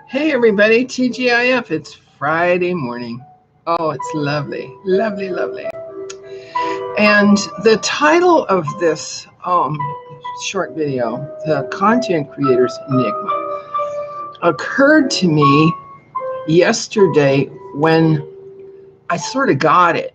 Hey everybody, TGIF. It's Friday morning. Oh, it's lovely, lovely, lovely. And the title of this short video, The Content Creator's Enigma, occurred to me yesterday when I sort of got it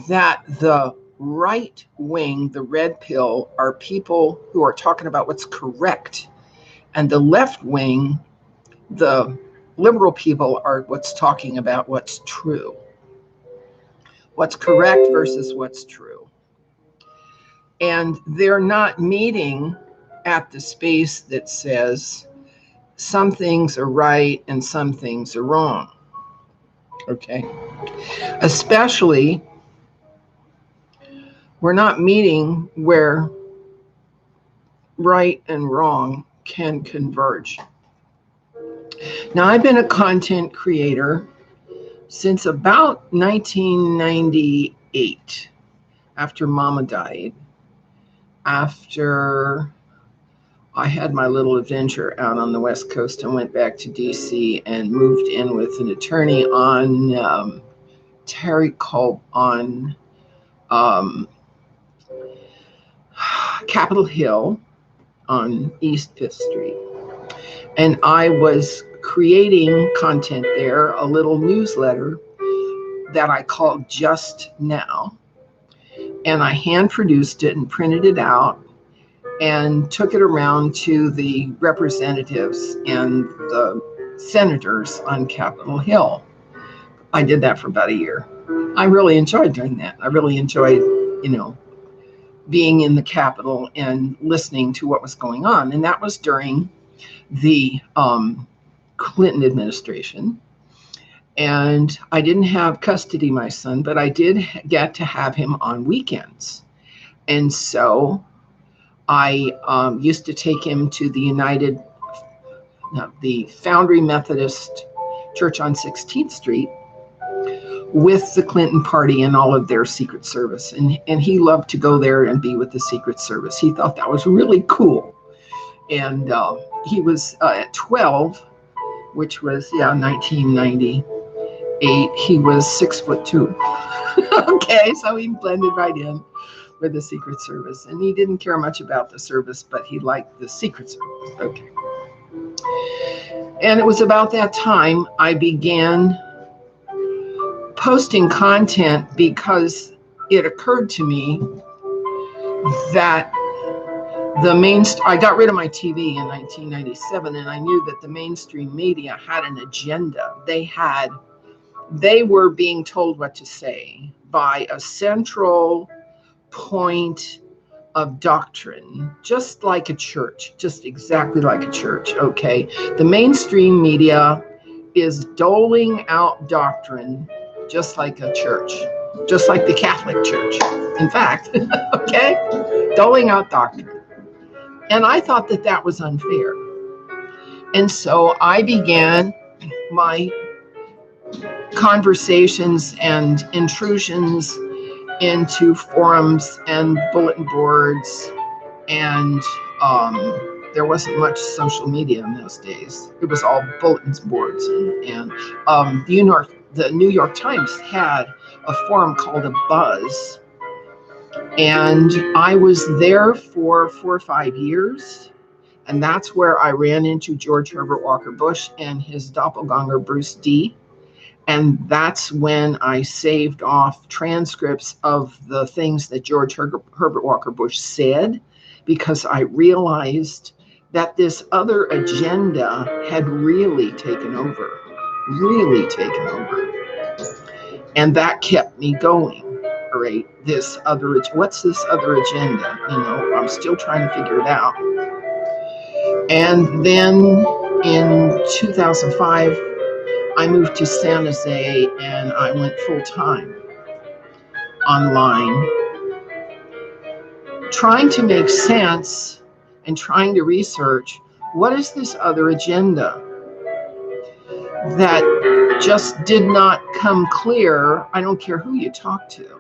that the right wing, the red pill, are people who are talking about what's correct, and the left wing, the liberal people, are what's talking about what's true, what's correct versus what's true. And they're not meeting at the space that says some things are right and some things are wrong. Okay. Especially, we're not meeting where right and wrong can converge. Now, I've been a content creator since about 1998, after Mama died, after I had my little adventure out on the West Coast and went back to DC and moved in with an attorney on Capitol Hill on East Fifth Street. And I was creating content there, a little newsletter that I called Just Now. And I hand produced it and printed it out and took it around to the representatives and the senators on Capitol Hill. I did that for about a year. I really enjoyed doing that. I really enjoyed, being in the Capitol and listening to what was going on. And that was during the Clinton administration. And I didn't have custody of my son, but I did get to have him on weekends. And so I used to take him to the Foundry Methodist Church on 16th Street with the Clinton party and all of their Secret Service. And he loved to go there and be with the Secret Service. He thought that was really cool. And he was at 12, which was, 1998. He was 6'2". Okay, so he blended right in with the Secret Service. And he didn't care much about the service, but he liked the Secret Service. Okay. And it was about that time I began posting content because it occurred to me that I got rid of my TV in 1997, and I knew that the mainstream media had an agenda. They were being told what to say by a central point of doctrine, just like a church, just exactly like a church, okay? The mainstream media is doling out doctrine just like a church, just like the Catholic Church, in fact, okay? Doling out doctrine. And I thought that that was unfair. And so I began my conversations and intrusions into forums and bulletin boards, and there wasn't much social media in those days. It was all bulletins boards, and the New York Times had a forum called a Buzz, and I was there for 4 or 5 years, and that's where I ran into George Herbert Walker Bush and his doppelganger Bruce D. And that's when I saved off transcripts of the things that George Herbert Walker Bush said, because I realized that this other agenda had really taken over. And that kept me going, right? What's this other agenda? I'm still trying to figure it out. And then in 2005, I moved to San Jose and I went full-time online, trying to make sense and trying to research what is this other agenda that just did not come clear. I don't care who you talk to.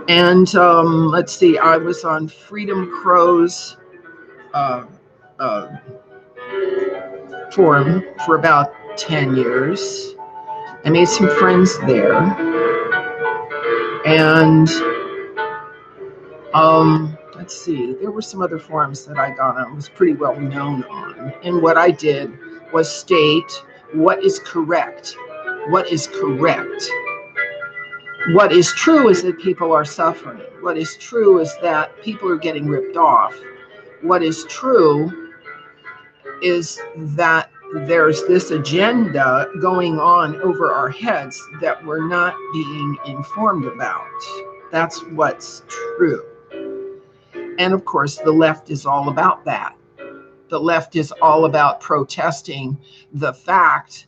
And let's see, I was on Freedom Crow's forum for about 10 years. I made some friends there. And let's see, there were some other forums that I got on, was pretty well known on. And what I did was state what is correct. What is correct? What is true is that people are suffering. What is true is that people are getting ripped off. What is true is that there's this agenda going on over our heads that we're not being informed about. That's what's true. And of course, the left is all about that. The left is all about protesting the fact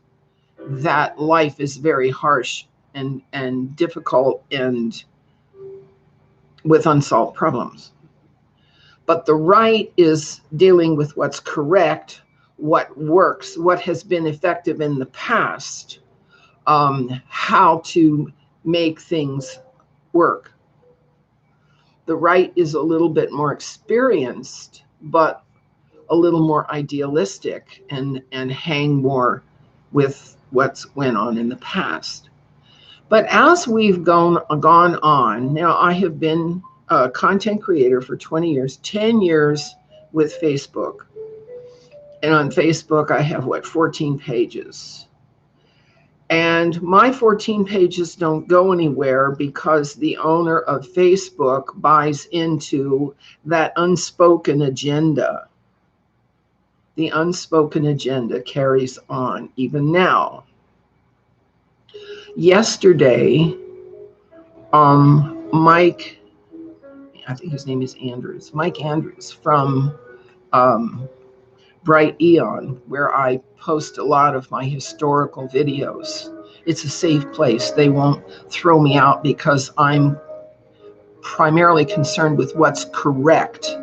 that life is very harsh and difficult and with unsolved problems. But the right is dealing with what's correct, what works, what has been effective in the past, how to make things work. The right is a little bit more experienced, but a little more idealistic and hang more with what's went on in the past. But as we've gone on, now I have been a content creator for 20 years, 10 years with Facebook. And on Facebook, I have 14 pages. And my 14 pages don't go anywhere because the owner of Facebook buys into that unspoken agenda. The unspoken agenda carries on even now. Yesterday, Mike, I think his name is Andrews, Mike Andrews from Bright Eon, where I post a lot of my historical videos. It's a safe place. They won't throw me out because I'm primarily concerned with what's correct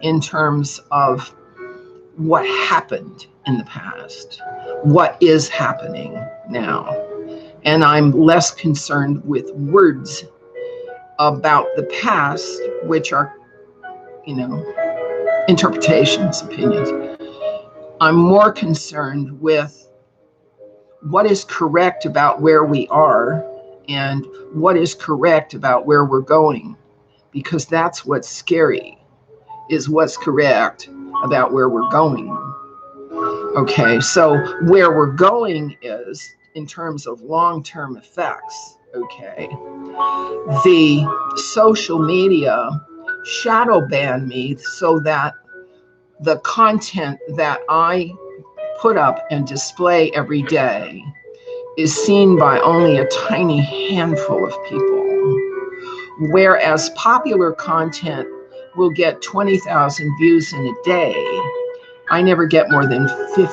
in terms of what happened in the past, what is happening now. And I'm less concerned with words about the past, which are, interpretations, opinions. I'm more concerned with what is correct about where we are and what is correct about where we're going, because that's what's scary, is what's correct about where we're going. Okay, so where we're going is in terms of long-term effects. Okay, the social media shadow banned me so that the content that I put up and display every day is seen by only a tiny handful of people, whereas popular content will get 20,000 views in a day. I never get more than 50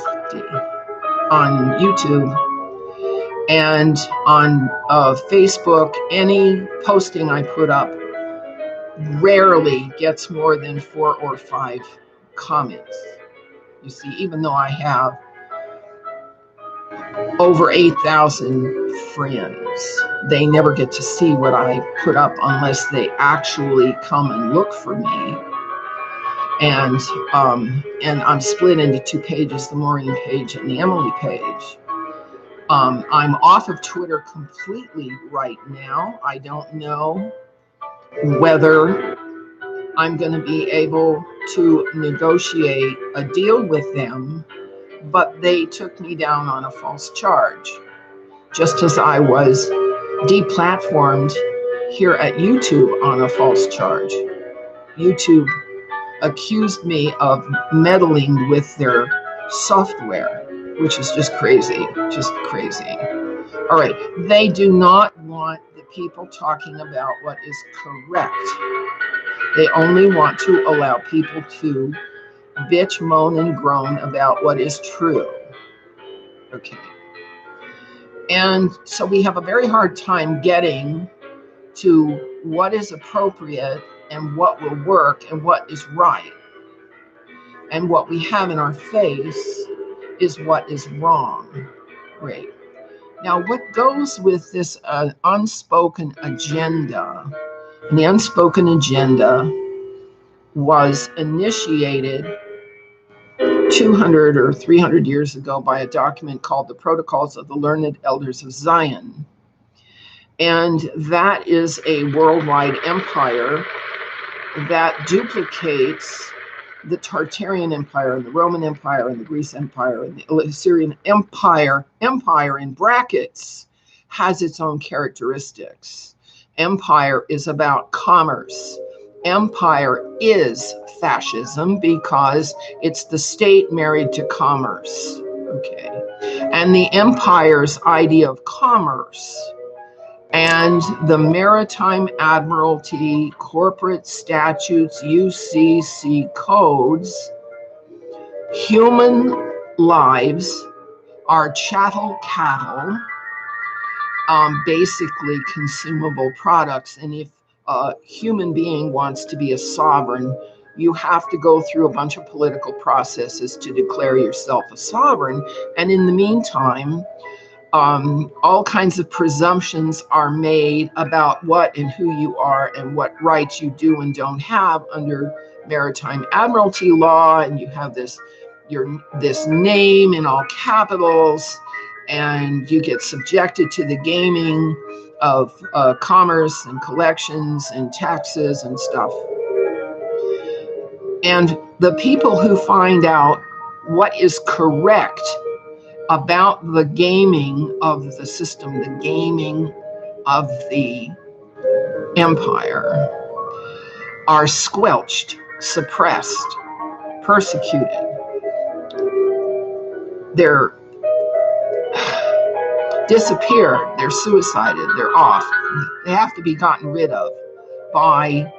on YouTube. And on Facebook, any posting I put up rarely gets more than 4 or 5 comments. You see, even though I have over 8,000 friends, they never get to see what I put up unless they actually come and look for me. And I'm split into 2 pages, the Maureen page and the Emily page. I'm off of Twitter completely right now. I don't know whether I'm going to be able to negotiate a deal with them, but they took me down on a false charge, just as I was deplatformed here at YouTube on a false charge. YouTube accused me of meddling with their software, which is just crazy, just crazy. All right, they do not want the people talking about what is correct. They only want to allow people to bitch, moan, and groan about what is true. Okay. And so we have a very hard time getting to what is appropriate and what will work and what is right. And what we have in our face is what is wrong. Great. Now, what goes with this unspoken agenda? And the unspoken agenda was initiated 200 or 300 years ago by a document called the Protocols of the Learned Elders of Zion. And that is a worldwide empire that duplicates the Tartarian Empire and the Roman Empire and the Greece Empire and the Assyrian Empire. Empire in brackets has its own characteristics. Empire is about commerce. Empire is fascism because it's the state married to commerce. Okay. And the empire's idea of commerce and the Maritime Admiralty corporate statutes, UCC codes, human lives are chattel cattle, basically consumable products. And if a human being wants to be a sovereign, you have to go through a bunch of political processes to declare yourself a sovereign. And in the meantime, all kinds of presumptions are made about what and who you are and what rights you do and don't have under maritime admiralty law. And you have this name in all capitals, and you get subjected to the gaming of commerce and collections and taxes and stuff. And the people who find out what is correct about the gaming of the system, the gaming of the empire, are squelched, suppressed, persecuted. They're disappear, they're suicided, they're off. They have to be gotten rid of by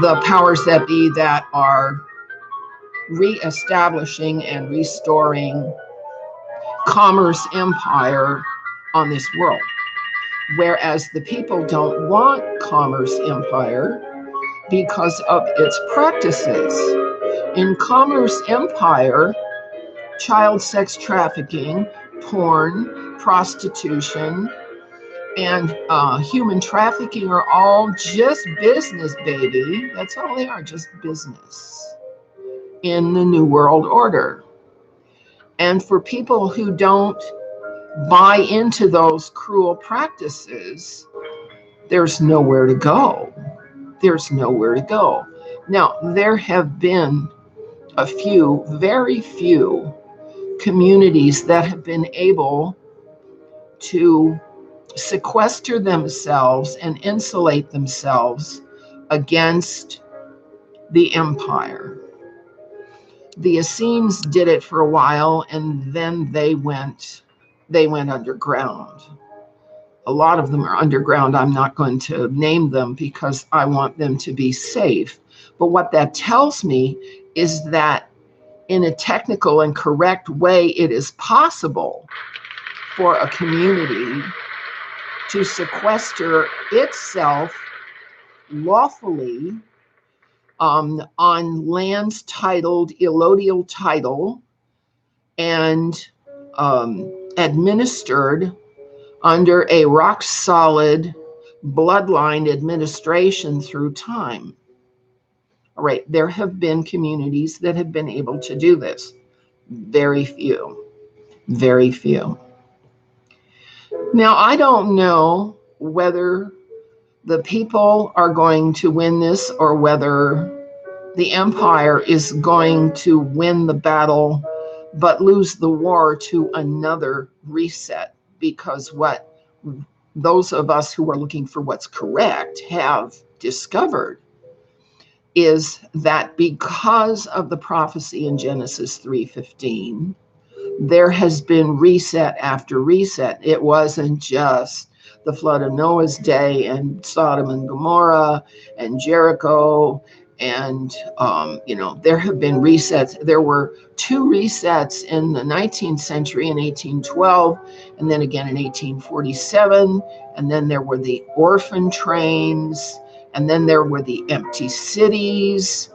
the powers that be that are reestablishing and restoring commerce empire on this world. Whereas the people don't want commerce empire because of its practices. In commerce empire, child sex trafficking, porn, prostitution, and human trafficking are all just business, baby. That's all they are, just business in the New World Order. And for people who don't buy into those cruel practices, there's nowhere to go. There's nowhere to go. Now, there have been a few, very few communities that have been able to sequester themselves and insulate themselves against the empire. The Essenes did it for a while, and then they went underground. A lot of them are underground. I'm not going to name them because I want them to be safe. But what that tells me is that in a technical and correct way, it is possible for a community to sequester itself lawfully on lands titled allodial title and administered under a rock solid bloodline administration through time. All right, there have been communities that have been able to do this. Very few, very few. Now, I don't know whether the people are going to win this or whether the empire is going to win the battle but lose the war to another reset, because what those of us who are looking for what's correct have discovered is that because of the prophecy in Genesis 3:15, there has been reset after reset. It wasn't just the flood of Noah's day and Sodom and Gomorrah and Jericho. And, there have been resets. There were 2 resets in the 19th century in 1812, and then again in 1847. And then there were the orphan trains, and then there were the empty cities.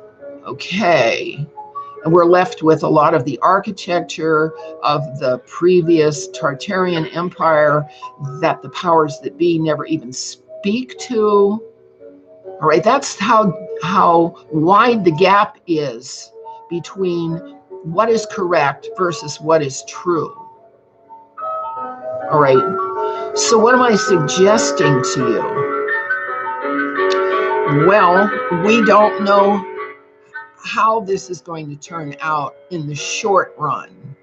Okay. And we're left with a lot of the architecture of the previous Tartarian Empire that the powers that be never even speak to. All right, that's how wide the gap is between what is correct versus what is true. All right. So what am I suggesting to you? Well, we don't know how this is going to turn out in the short run.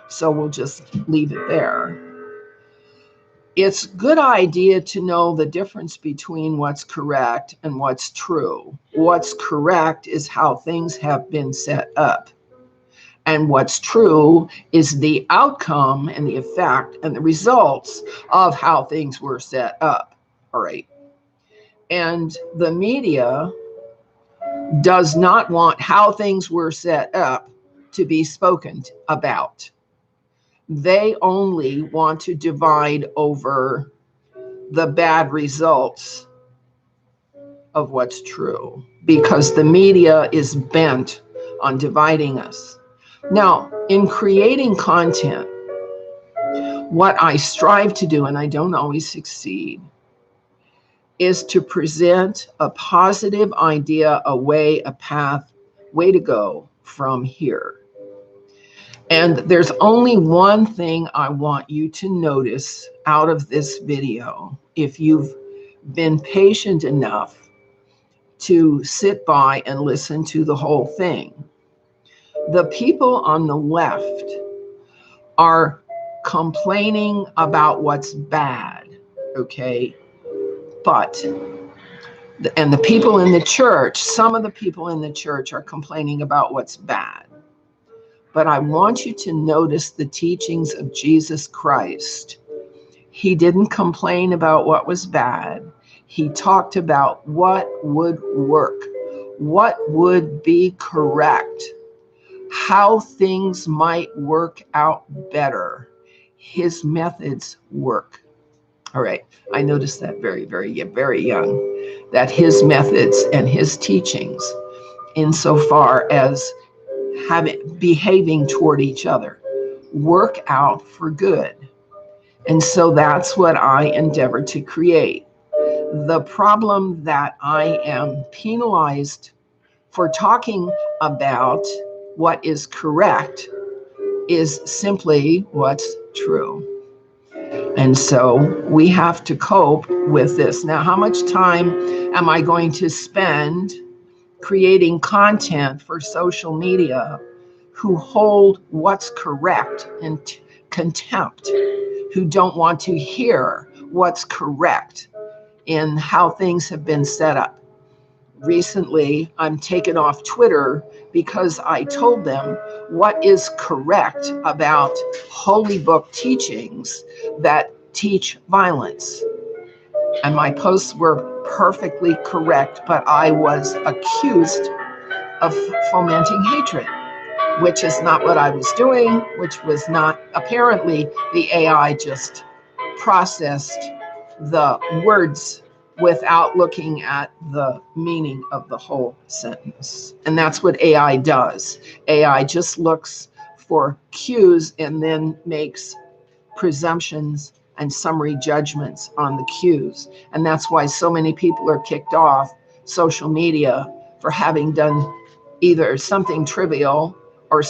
So we'll just leave it there. It's a good idea to know the difference between what's correct and what's true. What's correct is how things have been set up. And what's true is the outcome and the effect and the results of how things were set up. All right. And the media does not want how things were set up to be spoken about. They only want to divide over the bad results of what's true, because the media is bent on dividing us. Now, in creating content, what I strive to do, and I don't always succeed, is to present a positive idea, a way, a path, way to go from here. And there's only one thing I want you to notice out of this video, if you've been patient enough to sit by and listen to the whole thing. The people on the left are complaining about what's bad, okay? And the people in the church, some of the people in the church are complaining about what's bad. But I want you to notice the teachings of Jesus Christ. He didn't complain about what was bad. He talked about what would work, what would be correct, how things might work out better. His methods work. All right. I noticed that very, very, very young, that his methods and his teachings, insofar as behaving toward each other, work out for good. And so that's what I endeavor to create. The problem that I am penalized for talking about what is correct is simply what's true. And so we have to cope with this. Now, how much time am I going to spend creating content for social media who hold what's correct in contempt, who don't want to hear what's correct in how things have been set up? Recently, I'm taken off Twitter because I told them what is correct about holy book teachings that teach violence. And my posts were perfectly correct, but I was accused of fomenting hatred, which is not what I was doing, which was not, apparently the AI just processed the words without looking at the meaning of the whole sentence. And that's what AI does. AI just looks for cues and then makes presumptions and summary judgments on the cues. And that's why so many people are kicked off social media for having done either something trivial or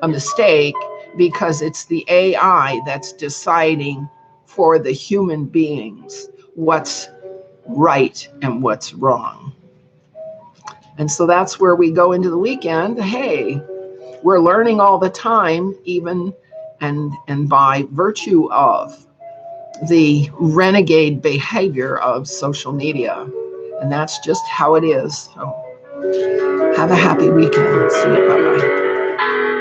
a mistake, because it's the AI that's deciding for the human beings what's right and what's wrong. And so that's where we go into the weekend. Hey, we're learning all the time, even and by virtue of the renegade behavior of social media. And that's just how it is. So have a happy weekend. See you. Bye-bye.